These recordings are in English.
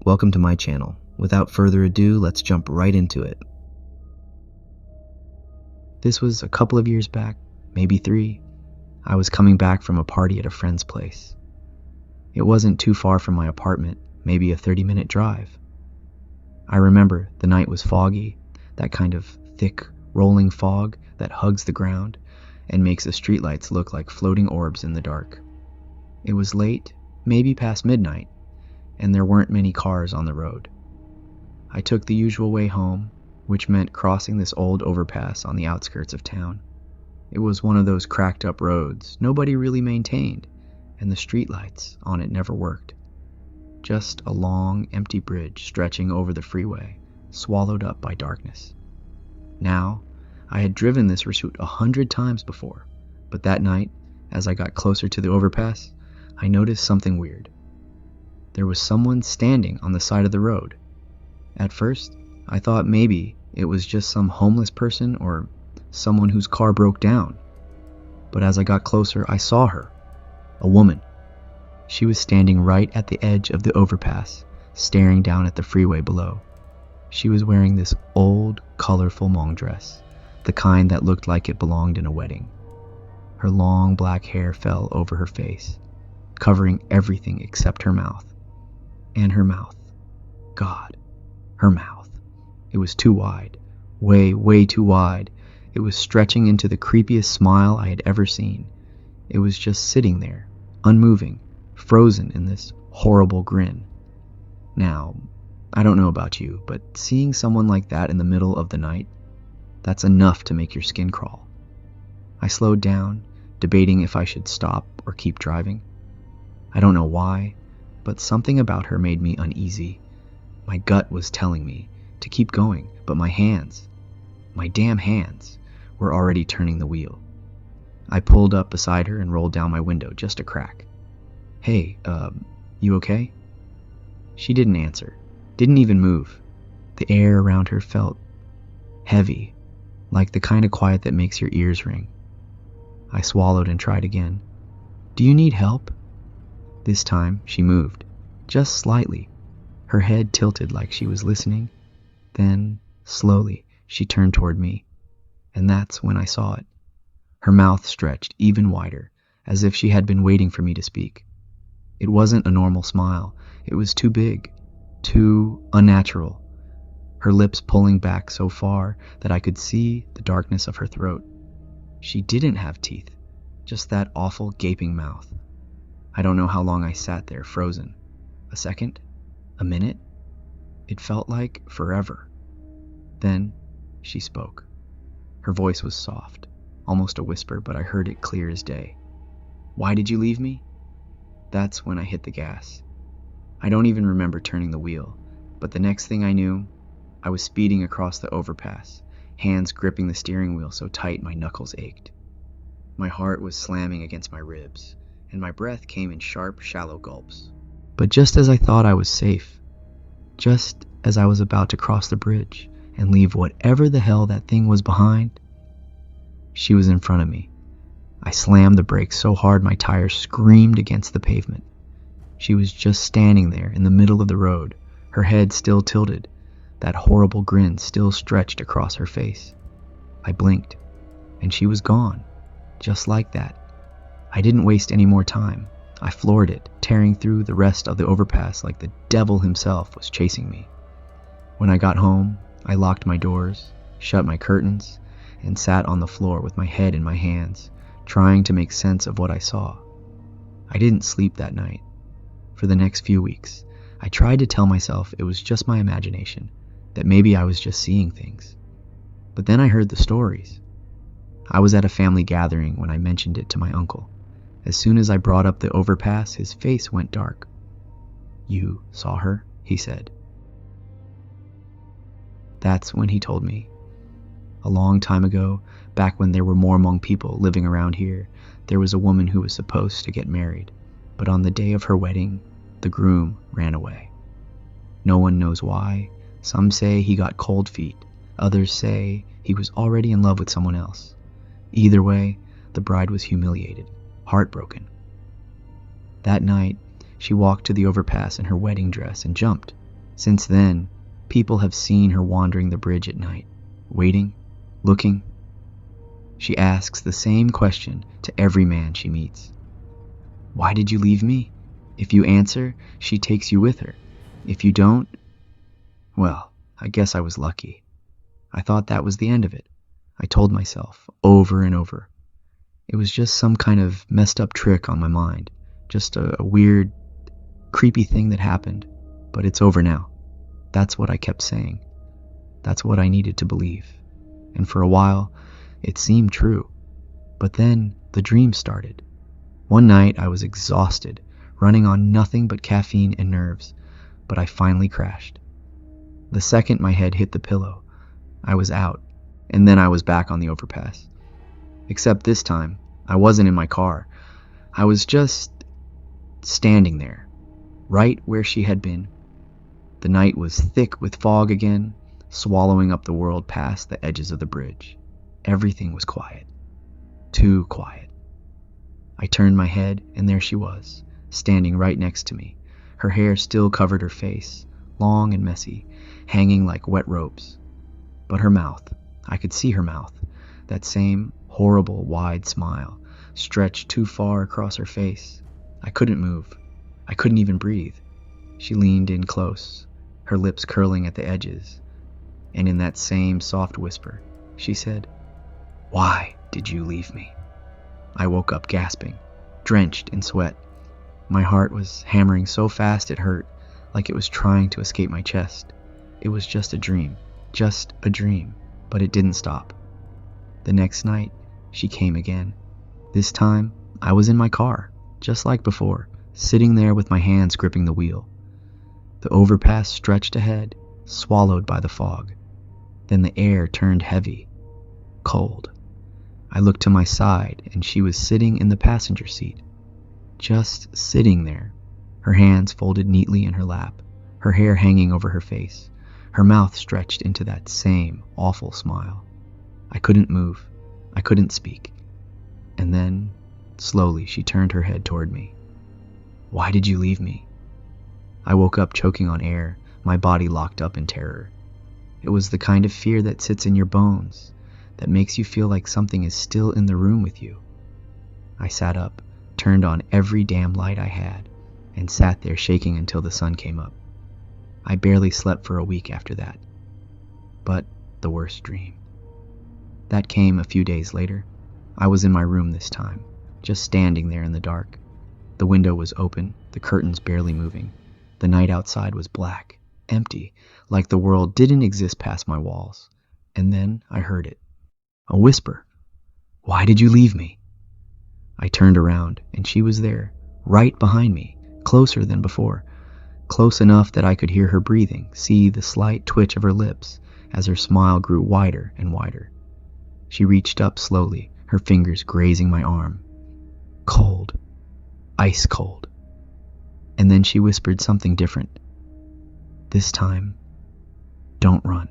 welcome to my channel. Without further ado, let's jump right into it. This was a couple of years back, maybe 3. I was coming back from a party at a friend's place. It wasn't too far from my apartment, maybe a 30-minute drive. I remember the night was foggy, that kind of thick, rolling fog that hugs the ground and makes the streetlights look like floating orbs in the dark. It was late, maybe past midnight, and there weren't many cars on the road. I took the usual way home, which meant crossing this old overpass on the outskirts of town. It was one of those cracked up roads nobody really maintained, and the streetlights on it never worked. Just a long, empty bridge stretching over the freeway, swallowed up by darkness. Now, I had driven this route 100 times before, but that night, as I got closer to the overpass, I noticed something weird. There was someone standing on the side of the road. At first, I thought maybe it was just some homeless person or someone whose car broke down. But as I got closer, I saw her, a woman. She was standing right at the edge of the overpass, staring down at the freeway below. She was wearing this old, colorful Hmong dress, the kind that looked like it belonged in a wedding. Her long black hair fell over her face, covering everything except her mouth. And her mouth. God, her mouth. It was too wide, way too wide. It was stretching into the creepiest smile I had ever seen. It was just sitting there, unmoving, frozen in this horrible grin. Now, I don't know about you, but seeing someone like that in the middle of the night, that's enough to make your skin crawl. I slowed down, debating if I should stop or keep driving. I don't know why, but something about her made me uneasy. My gut was telling me to keep going, but my hands, my damn hands, were already turning the wheel. I pulled up beside her and rolled down my window just a crack. Hey, you okay? She didn't answer, didn't even move. The air around her felt heavy, like the kind of quiet that makes your ears ring. I swallowed and tried again. Do you need help? This time, she moved, just slightly. Her head tilted like she was listening. Then, slowly, she turned toward me. And that's when I saw it. Her mouth stretched even wider, as if she had been waiting for me to speak. It wasn't a normal smile. It was too big, too unnatural. Her lips pulling back so far that I could see the darkness of her throat. She didn't have teeth, just that awful gaping mouth. I don't know how long I sat there frozen. A second? A minute? It felt like forever. Then she spoke. Her voice was soft, almost a whisper, but I heard it clear as day. Why did you leave me? That's when I hit the gas. I don't even remember turning the wheel, but the next thing I knew, I was speeding across the overpass, hands gripping the steering wheel so tight my knuckles ached. My heart was slamming against my ribs, and my breath came in sharp, shallow gulps. But just as I thought I was safe, just as I was about to cross the bridge and leave whatever the hell that thing was behind, she was in front of me. I slammed the brakes so hard my tires screamed against the pavement. She was just standing there in the middle of the road, her head still tilted, that horrible grin still stretched across her face. I blinked, and she was gone, just like that. I didn't waste any more time. I floored it, tearing through the rest of the overpass like the devil himself was chasing me. When I got home, I locked my doors, shut my curtains, and sat on the floor with my head in my hands, trying to make sense of what I saw. I didn't sleep that night. For the next few weeks, I tried to tell myself it was just my imagination, that maybe I was just seeing things. But then I heard the stories. I was at a family gathering when I mentioned it to my uncle. As soon as I brought up the overpass, his face went dark. You saw her? He said. That's when he told me. A long time ago, back when there were more Hmong people living around here, there was a woman who was supposed to get married, but on the day of her wedding, the groom ran away. No one knows why. Some say he got cold feet. Others say he was already in love with someone else. Either way, the bride was humiliated, heartbroken. That night, she walked to the overpass in her wedding dress and jumped, Since then, people have seen her wandering the bridge at night, waiting, looking. She asks the same question to every man she meets. Why did you leave me? If you answer, she takes you with her. If you don't, well, I guess I was lucky. I thought that was the end of it. I told myself over and over. It was just some kind of messed up trick on my mind. Just a weird, creepy thing that happened. But it's over now. That's what I kept saying. That's what I needed to believe. And for a while, it seemed true. But then the dream started. One night I was exhausted, running on nothing but caffeine and nerves, but I finally crashed. The second my head hit the pillow, I was out, and then I was back on the overpass. Except this time, I wasn't in my car. I was just standing there, right where she had been. The night was thick with fog again, swallowing up the world past the edges of the bridge. Everything was quiet. Too quiet. I turned my head, and there she was, standing right next to me. Her hair still covered her face, long and messy, hanging like wet ropes. But her mouth, I could see her mouth, that same horrible wide smile, stretched too far across her face. I couldn't move. I couldn't even breathe. She leaned in close, her lips curling at the edges, and in that same soft whisper, she said, "Why did you leave me?" I woke up gasping, drenched in sweat. My heart was hammering so fast it hurt, like it was trying to escape my chest. It was just a dream, but it didn't stop. The next night, she came again. This time, I was in my car, just like before, sitting there with my hands gripping the wheel. The overpass stretched ahead, swallowed by the fog. Then the air turned heavy, cold. I looked to my side, and she was sitting in the passenger seat. Just sitting there, her hands folded neatly in her lap, her hair hanging over her face, her mouth stretched into that same awful smile. I couldn't move. I couldn't speak. And then, slowly, she turned her head toward me. "Why did you leave me?" I woke up choking on air, my body locked up in terror. It was the kind of fear that sits in your bones, that makes you feel like something is still in the room with you. I sat up, turned on every damn light I had, and sat there shaking until the sun came up. I barely slept for a week after that. But the worst dream. That came a few days later. I was in my room this time, just standing there in the dark. The window was open, the curtains barely moving. The night outside was black, empty, like the world didn't exist past my walls. And then I heard it. A whisper. "Why did you leave me?" I turned around, and she was there, right behind me, closer than before. Close enough that I could hear her breathing, see the slight twitch of her lips as her smile grew wider and wider. She reached up slowly, her fingers grazing my arm. Cold. Ice cold. And then she whispered something different. This time, don't run.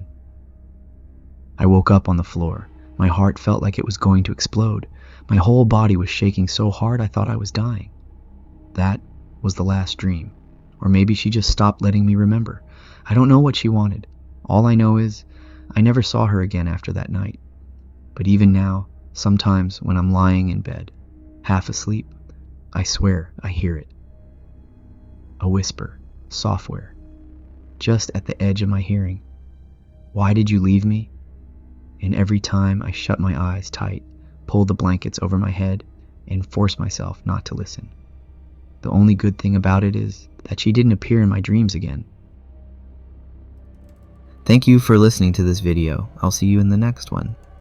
I woke up on the floor. My heart felt like it was going to explode. My whole body was shaking so hard I thought I was dying. That was the last dream. Or maybe she just stopped letting me remember. I don't know what she wanted. All I know is I never saw her again after that night. But even now, sometimes when I'm lying in bed, half asleep, I swear I hear it. A whisper, software, just at the edge of my hearing. Why did you leave me? And every time I shut my eyes tight, pull the blankets over my head, and force myself not to listen. The only good thing about it is that she didn't appear in my dreams again. Thank you for listening to this video. I'll see you in the next one.